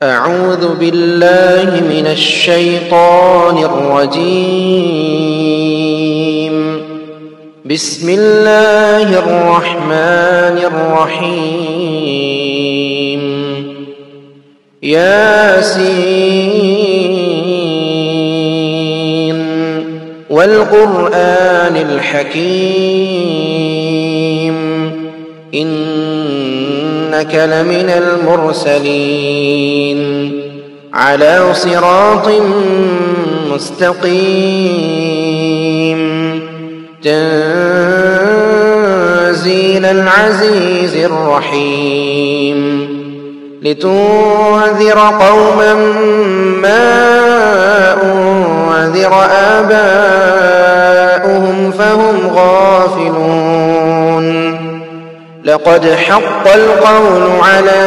أعوذ بالله من الشيطان الرجيم. بسم الله الرحمن الرحيم. ياسين والقرآن الحكيم إنك لمن المرسلين على صراط مستقيم تنزيل العزيز الرحيم لتنذر قوما ما أنذر آباؤهم فهم غافلون لقد حق القول على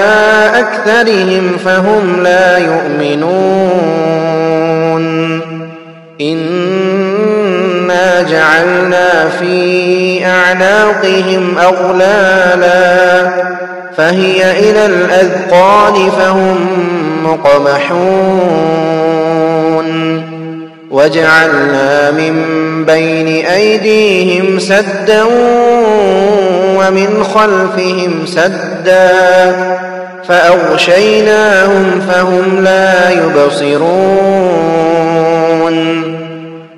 أكثرهم فهم لا يؤمنون إنا جعلنا في أعناقهم أغلالا فهي إلى الأذقان فهم مقمحون وجعلنا من بين أيديهم سدا ومن خلفهم سدا فأغشيناهم فهم لا يبصرون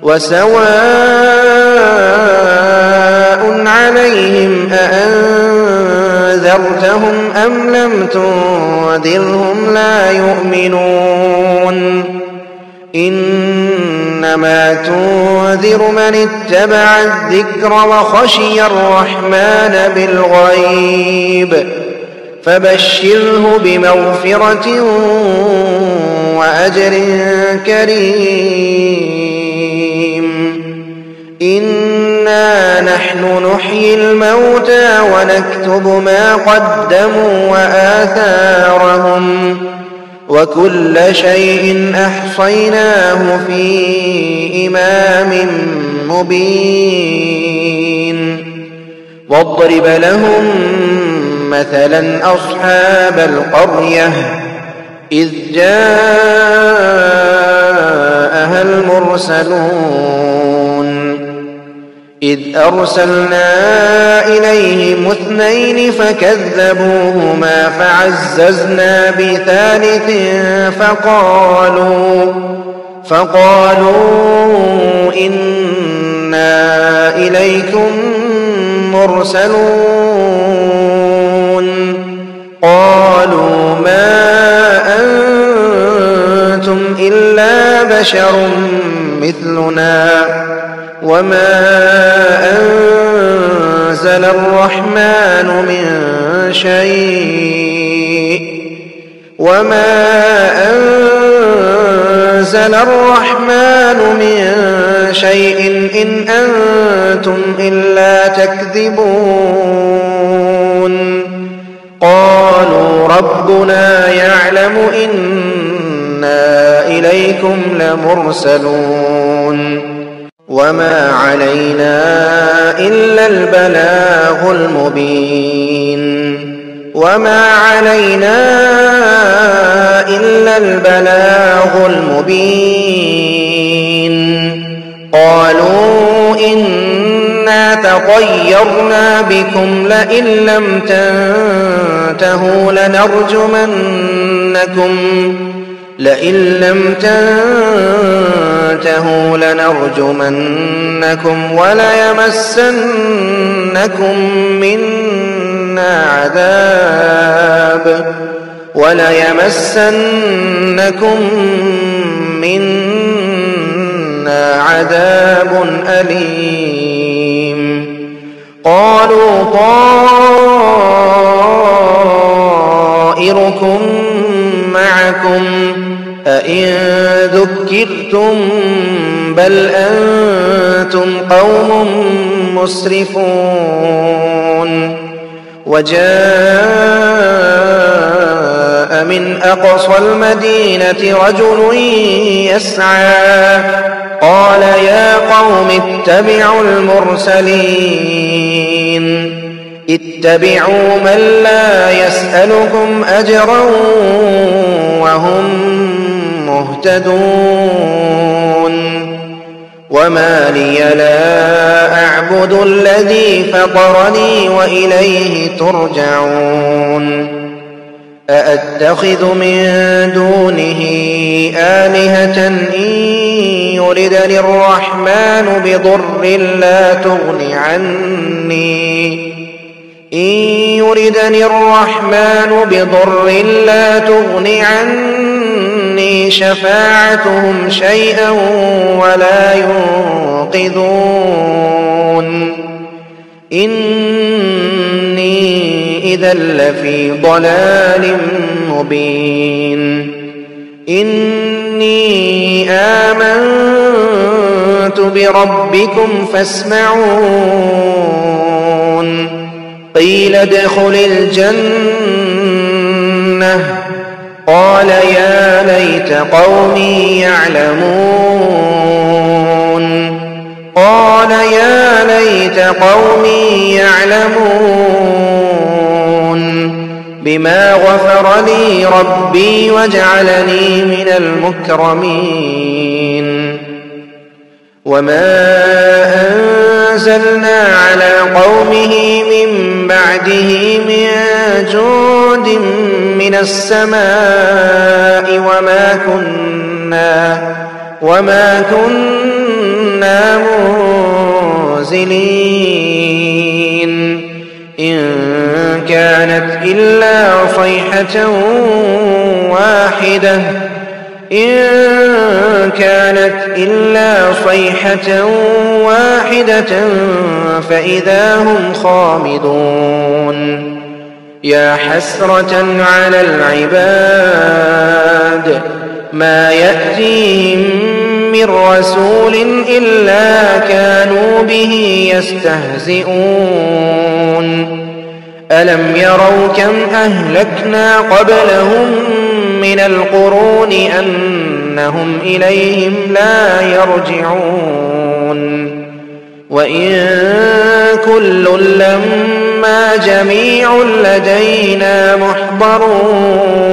وسواء عليهم أأنذرتهم أم لم تنذرهم لا يؤمنون إنما تنذر من اتبع الذكر وخشي الرحمن بالغيب فبشره بمغفرة وأجر كريم إنا نحن نحيي الموتى ونكتب ما قدموا وآثارهم وكل شيء أحصيناه في إمام مبين واضرب لهم مثلا أصحاب القرية إذ جاءها المرسلون إذ أرسلنا إليهم 2 فكذبوهما فعززنا بثالث فقالوا إنا إليكم مرسلون قالوا ما أنتم إلا بشر مثلنا وما أنزل الرحمن من شيء إن أنتم إلا تكذبون قالوا ربنا يعلم إنا إليكم لمرسلون وما علينا إلا البلاغ المبين قالوا إنا تطيرنا بكم لئن لم تنتهوا لنرجمنكم وليمسنكم منا عذاب أليم قالوا طائركم معكم أئن ذكرتم بل أنتم قوم مسرفون وجاء من أقصى المدينة رجل يسعى قال يا قوم اتبعوا المرسلين اتبعوا من لا يسألكم أجرا وهم مهتدون وما لي لا أعبد الذي فطرني وإليه ترجعون أأتخذ من دونه آلهة إن يردني الرحمن بضر لا تغن عني شفاعتهم شيئا ولا ينقذون إني إذا لفي ضلال مبين إني آمنت بربكم فاسمعون قيل ادخل الجنة قال يا ليت قومي يعلمون بما غفر لي ربي وجعلني من المكرمين وما أنزلنا على قومه من بعده من جند من السماء وما كنا منزلين إن كانت إلا صيحة واحدة فإذا هم خامدون يا حسرة على العباد ما يأتيهم من رسول إلا كانوا به يستهزئون ألم يروا كم أهلكنا قبلهم من القرون أنهم إليهم لا يرجعون وإن كل لما جميع لدينا محضرون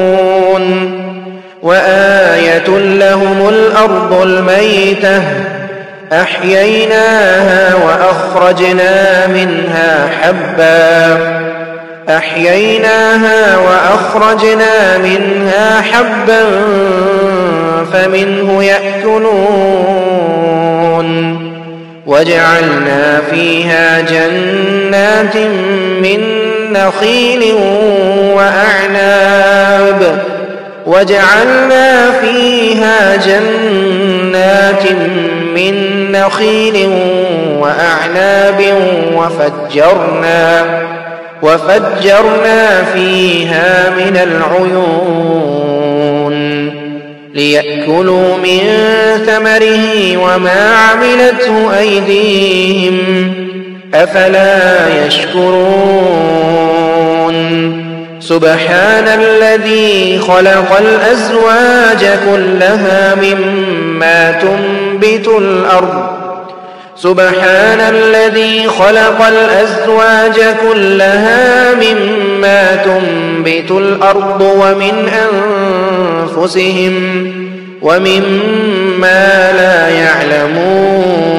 وآية لهم الأرض الميتة أحييناها وأخرجنا منها حبا فمنه يأكلون وجعلنا فيها جنات من نخيل وأعناب وفجرنا فيها من العيون ليأكلوا من ثمره وما عملته أيديهم أفلا يشكرون سبحان الذي خلق الأزواج كلها مما تنبت الأرض ومن أنفسهم ومما لا يعلمون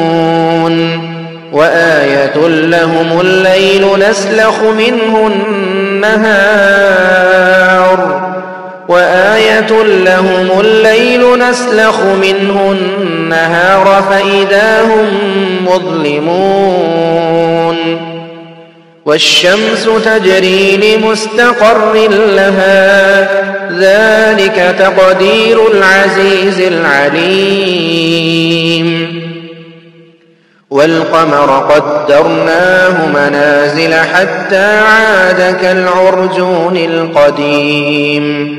وآية لهم الليل نسلخ منه النهار فإذا هم مظلمون والشمس تجري لمستقر لها ذلك تقدير العزيز العليم والقمر قدرناه منازل حتى عاد كالعرجون القديم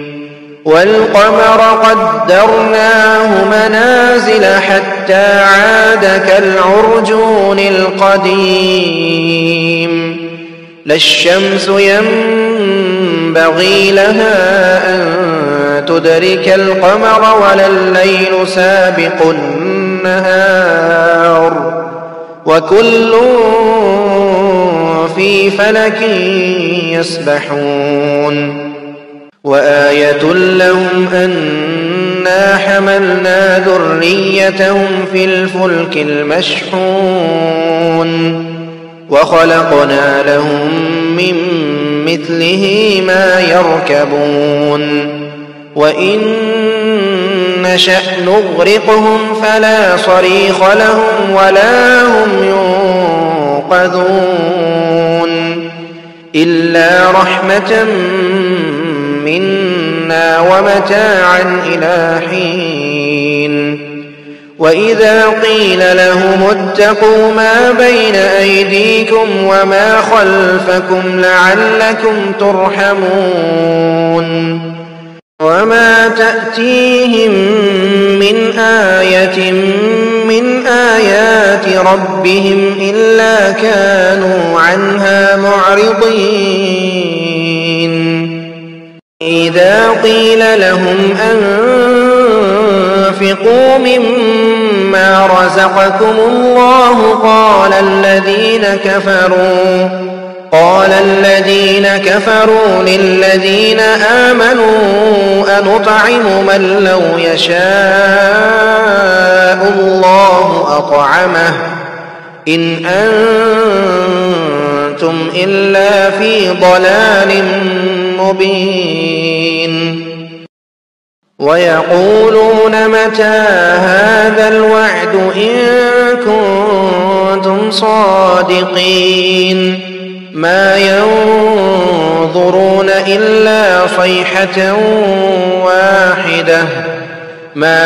لا الشمس ينبغي لها أن تدرك القمر ولا الليل سابق النهار وكل في فلك يسبحون وآية لهم أنا حملنا ذريتهم في الفلك المشحون وخلقنا لهم من مثله ما يركبون وإن نشأ نغرقهم فلا صريخ لهم ولا هم ينقذون إلا رحمة منا ومتاعا إلى حين وإذا قيل لهم اتقوا ما بين أيديكم وما خلفكم لعلكم ترحمون وما تأتيهم من آية من آيات ربهم إلا كانوا عنها معرضين إذا قيل لهم أنفقوا مما رزقكم الله قال الذين كفروا للذين آمنوا أنطعم من لو يشاء الله أطعمه إن أنتم إلا في ضلال مبين ويقولون متى هذا الوعد إن كنتم صادقين ما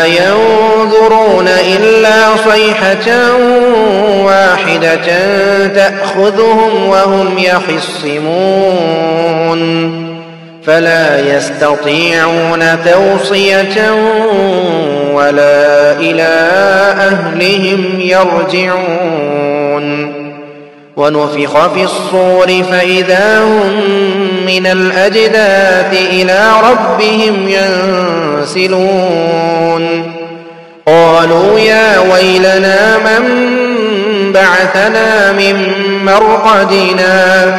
ينظرون إلا صيحة واحدة تأخذهم وهم يخصمون فلا يستطيعون توصية ولا إلى أهلهم يرجعون ونفخ في الصور فإذا هم من الأجداث إلى ربهم ينسلون قالوا يا ويلنا من بعثنا من مرقدنا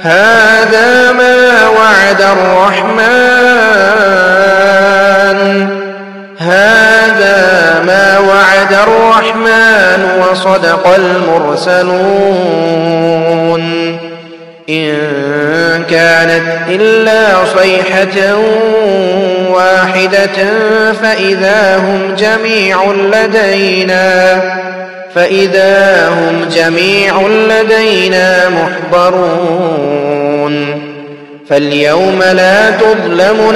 هذا ما وعد الرحمن وصدق المرسلون إن كانت إلا صيحة واحدة فإذا هم جميع لدينا محضرون فاليوم لا تظلم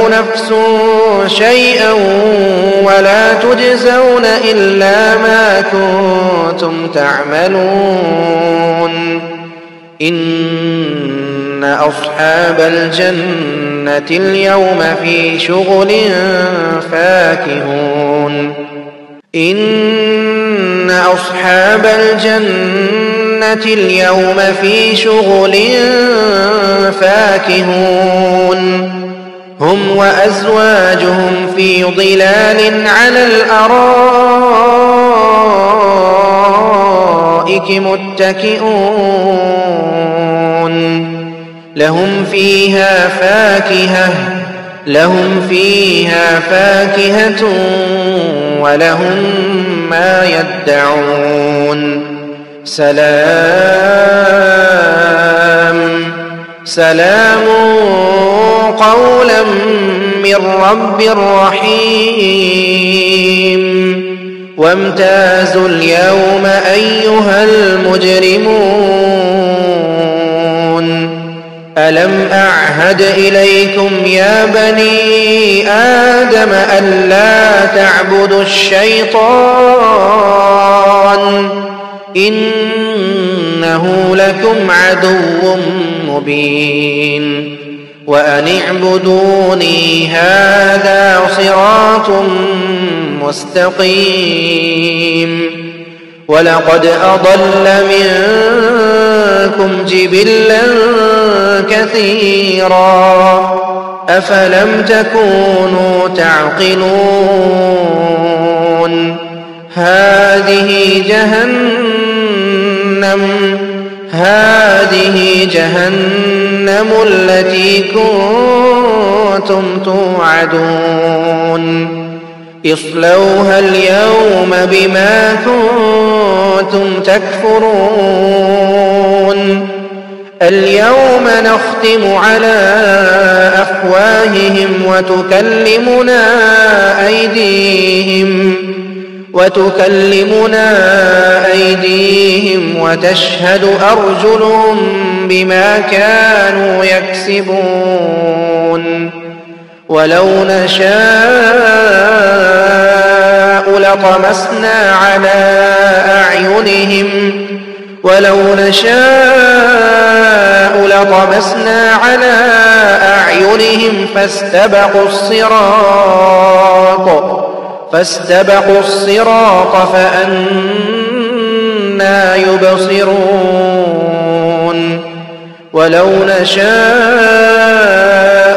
نفس شيئا ولا تجزون إلا ما كنتم تعملون إن أصحاب الجنة اليوم في شغل فاكهون هم وأزواجهم في ظلال على الأرائك متكئون لهم فيها فاكهة ولهم ما يدعون سلام قولا من رب رحيم وامتازوا اليوم أيها المجرمون ألم أعهد إليكم يا بني آدم ألا تعبدوا الشيطان إنه لكم عدو مبين وأن اعبدوني هذا صراط مستقيم ولقد أضل منكم جبلا كثيرا أفلم تكونوا تعقلون هذه جهنم هذه جهنم التي كنتم توعدون اصلوها اليوم بما كنتم تكفرون اليوم نختم على أفواههم وتكلمنا أيديهم وتشهد أرجلهم بما كانوا يكسبون ولو نشاء لطمسنا على أعينهم فاستبقوا الصراط فأنى يبصرون ولو نشاء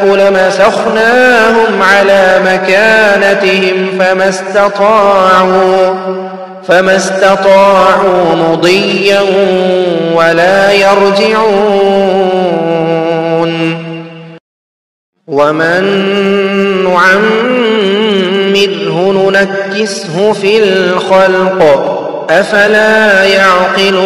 لمسخناهم على مكانتهم فما استطاعوا مضيا ولا يرجعون ومن نعمره ننكسه في الخلق أفلا يعقلون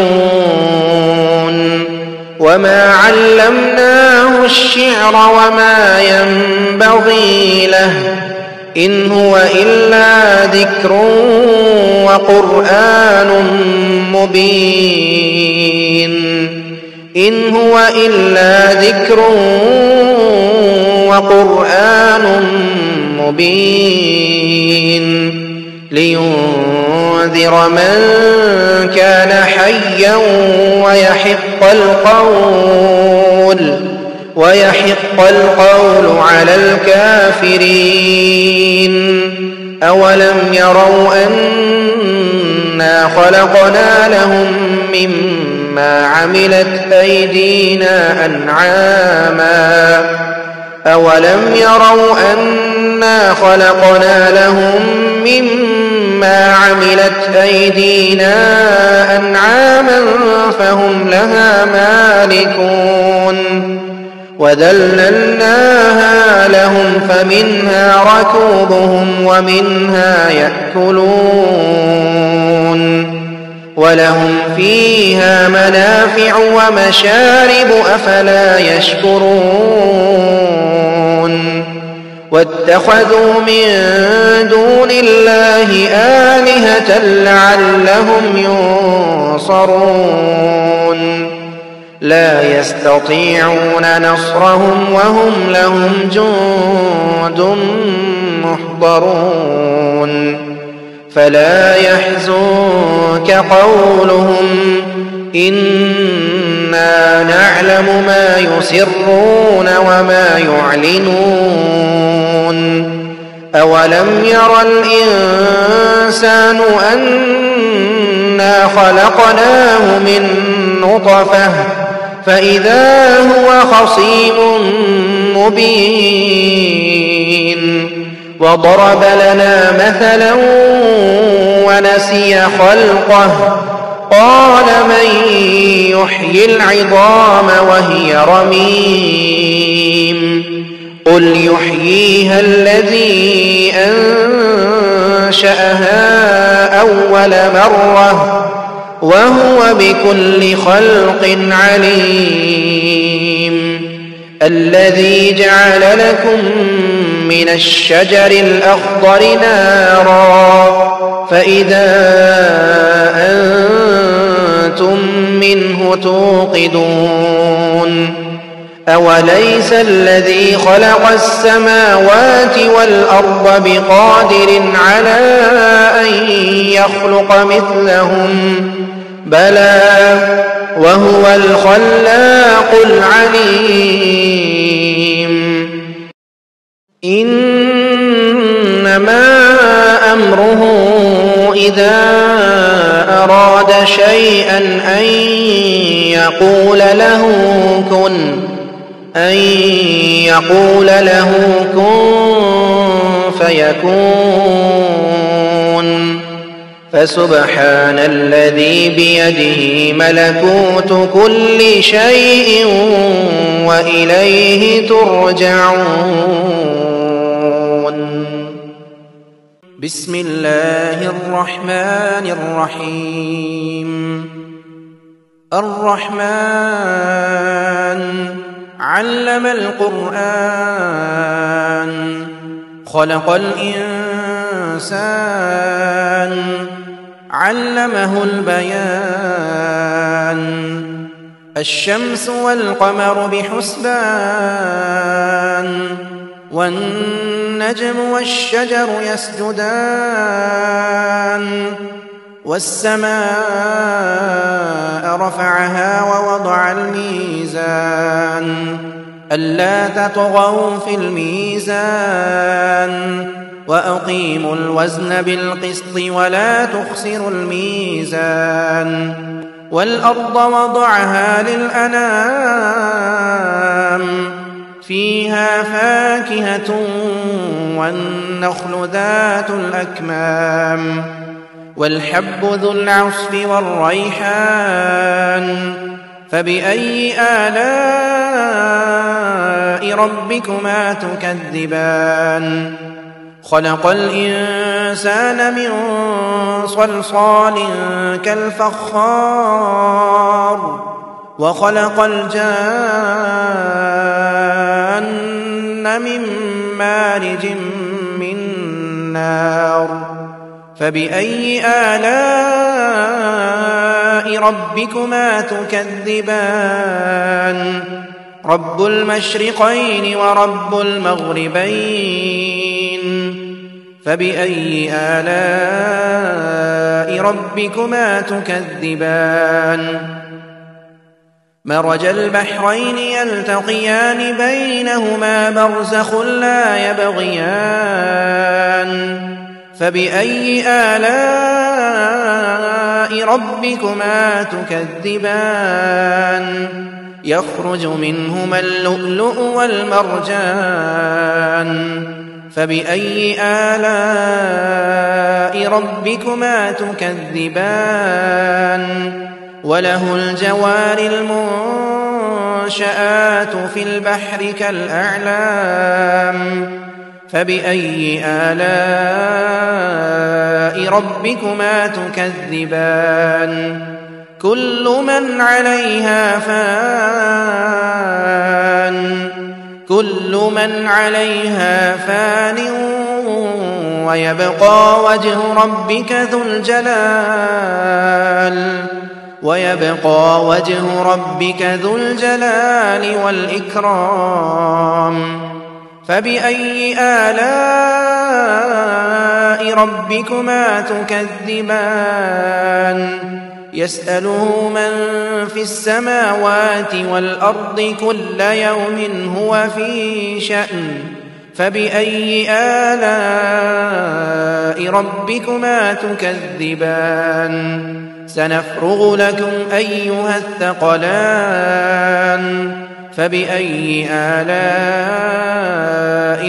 وما علمناه الشعر وما ينبغي له إن هو إلا ذكر وقرآن مبين لينذر من كان حيا ويحق القول على الكافرين أولم يروا أنا خلقنا لهم مما عملت أيدينا أنعاما فهم لها مالكون وذللناها لهم فمنها ركوبهم ومنها يأكلون ولهم فيها منافع ومشارب أفلا يشكرون واتخذوا من دون الله آلهة لعلهم ينصرون لا يستطيعون نصرهم وهم لهم جند محضرون فلا يحزنك قولهم إنا نعلم ما يسرون وما يعلنون أولم ير الإنسان أنا خلقناه من نطفة فإذا هو خصيم مبين وضرب لنا مثلا ونسي خلقه قال من يحيي العظام وهي رميم قل يحييها الذي أنشأها أول مرة وهو بكل خلق عليم الذي جعل لكم من الشجر الأخضر نارا فإذا أنتم منه توقدون أوليس الذي خلق السماوات والأرض بقادر على أن يخلق مثلهم بلى وهو الخلاق العليم إنما أمره إذا أراد شيئا أن يقول له كن فيكون فسبحان الذي بيده ملكوت كل شيء وإليه ترجعون. بسم الله الرحمن الرحيم. الرحمن علم القرآن خلق الإنسان علمه البيان. الشمس والقمر بحسبان والنجم والشجر يسجدان. والسماء رفعها ووضع الميزان ألا تطغوا في الميزان وأقيموا الوزن بالقسط ولا تخسروا الميزان. والأرض وضعها للأنام فيها فاكهة والنخل ذات الأكمام والحب ذو العصف والريحان. فبأي آلاء ربكما تكذبان. خلق الإنسان من صلصال كالفخار وخلق الجان من مارج من نار. فبأي آلاء ربكما تكذبان. رب المشرقين ورب المغربين. فبأي آلاء ربكما تكذبان. مرج البحرين يلتقيان بينهما برزخ لا يبغيان. فبأي آلاء ربكما تكذبان. يخرج منهما اللؤلؤ والمرجان. فبأي آلاء ربكما تكذبان. وله الجوار المنشآت في البحر كالأعلام. فبأي آلاء ربكما تكذبان. كل من عليها فان ويبقى وجه ربك ذو الجلال والإكرام. فبأي آلاء ربكما تكذبان. يسأله من في السماوات والأرض كل يوم هو في شأن. فبأي آلاء ربكما تكذبان. سنفرغ لكم أيها الثقلان. فبأي آلاء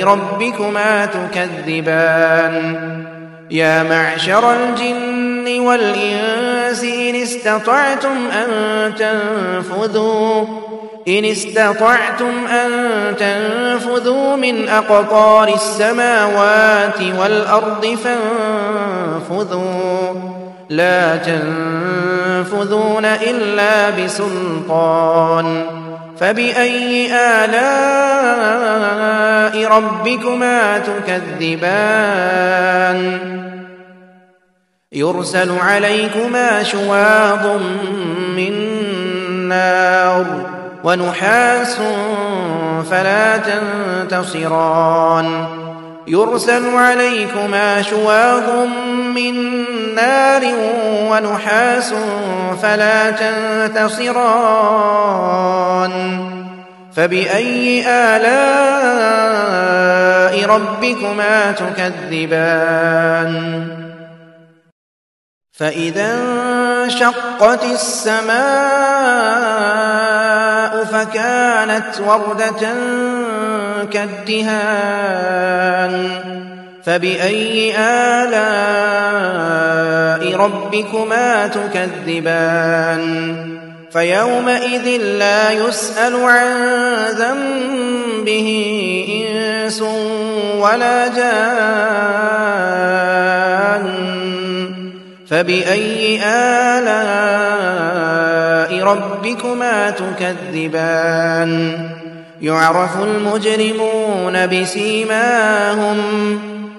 ربكما تكذبان. يا معشر الجن والإنس إن استطعتم أن تنفذوا من أقطار السماوات والأرض فانفذوا لا تنفذون إلا بسلطان. فبأي آلاء ربكما تكذبان. يرسل عليكما شواظ من نار ونحاس فلا تنتصران. يرسل عليكما شواظ من نار ونحاس فلا تنتصران. فبأي آلاء ربكما تكذبان. فإذا انشقت السماء فكانت وردة كالدهان. فبأي آلاء ربكما تكذبان فيومئذ لا يسأل عن ذنبه إنس ولا جان فبأي آلاء ربكما تكذبان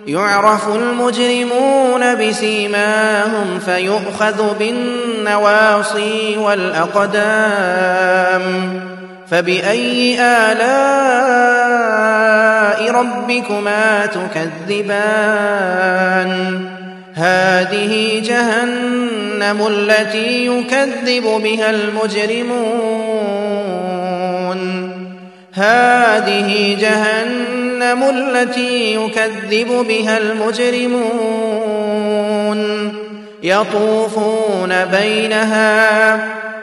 يعرف المجرمون بسيماهم فيؤخذ بالنواصي والأقدام فبأي آلاء ربكما تكذبان هذه جهنم التي يكذب بها المجرمون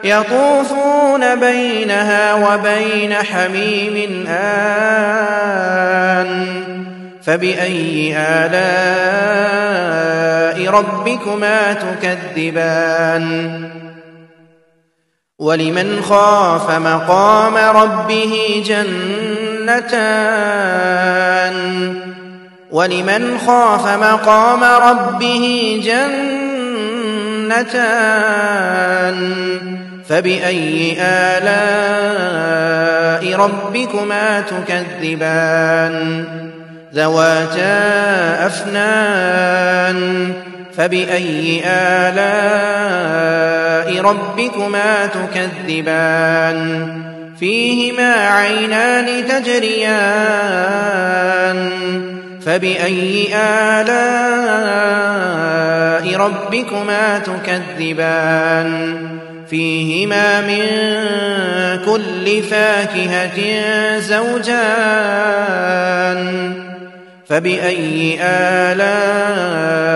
يطوفون بينها وبين حميم آن فبأي آلاء ربكما تكذبان ولمن خاف مقام ربه جنتان فبأي آلاء ربكما تكذبان ذواتا أفنان فبأي آلاء ربكما تكذبان فيهما عينان تجريان فبأي آلاء ربكما تكذبان فيهما من كل فاكهة زوجان فبأي آلاء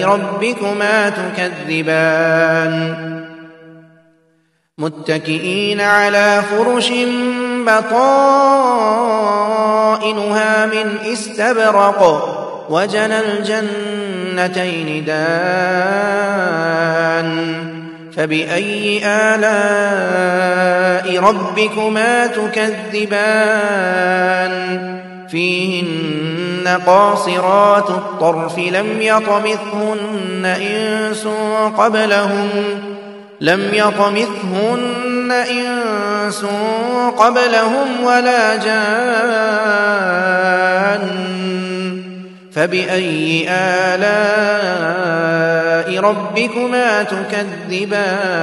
ربكما تكذبان متكئين على فرش بطائنها من استبرق وجنى الجنتين دان فبأي آلاء ربكما تكذبان فيهن قاصرات الطرف لم يطمثهن إنس قبلهم ولا جان فبأي آلاء ربكما تكذبان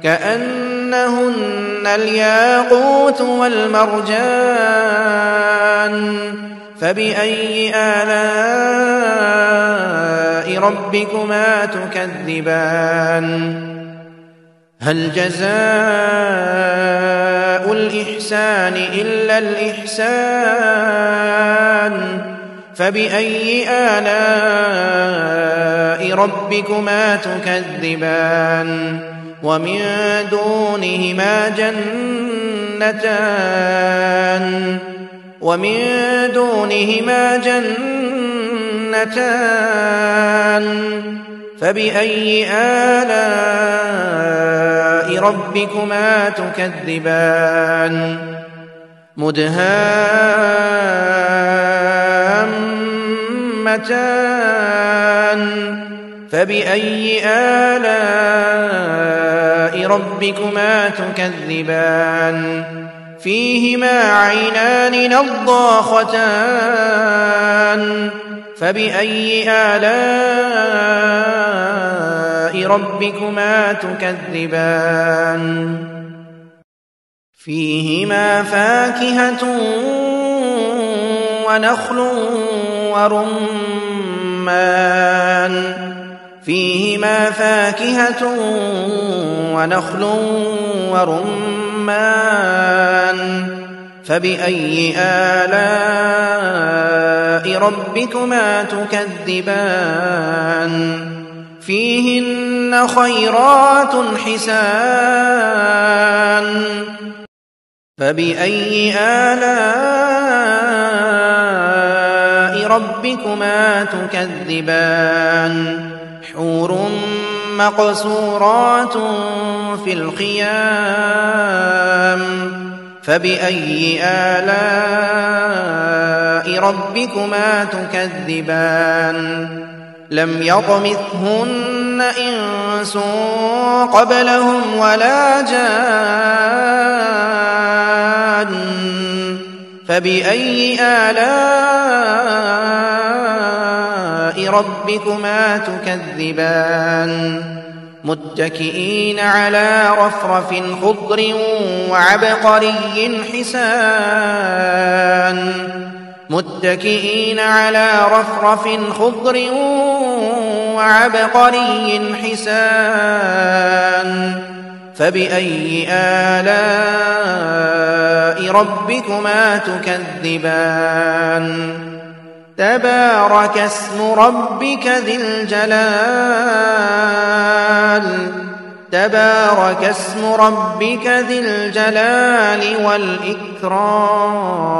كأنهن الياقوت والمرجان فبأي آلاء ربكما تكذبان هل جزاء الإحسان إلا الإحسان فبأي آلاء ربكما تكذبان ومن دونهما جنتان فبأي آلاء ربكما تكذبان مدهامتان فبأي آلاء ربكما تكذبان فيهما عينان نضاختان فبأي آلاء ربكما تكذبان فيهما فاكهة ونخل ورمان فبأي آلاء ربكما تكذبان فيهن خيرات حسان فبأي آلاء ربكما تكذبان حور مقصورات في الخيام فبأي آلاء ربكما تكذبان لم يطمثهن إنس قبلهم ولا جان فبأي آلاء ربكما تكذبان متكئين على رفرف خضر وعبقري حسان متكئين على رفرف خضر وعبقري حسان فبأي آلاء ربكما تكذبان تبارك اسم ربك ذي الجلال تبارك اسم ربك ذي الجلال والإكرام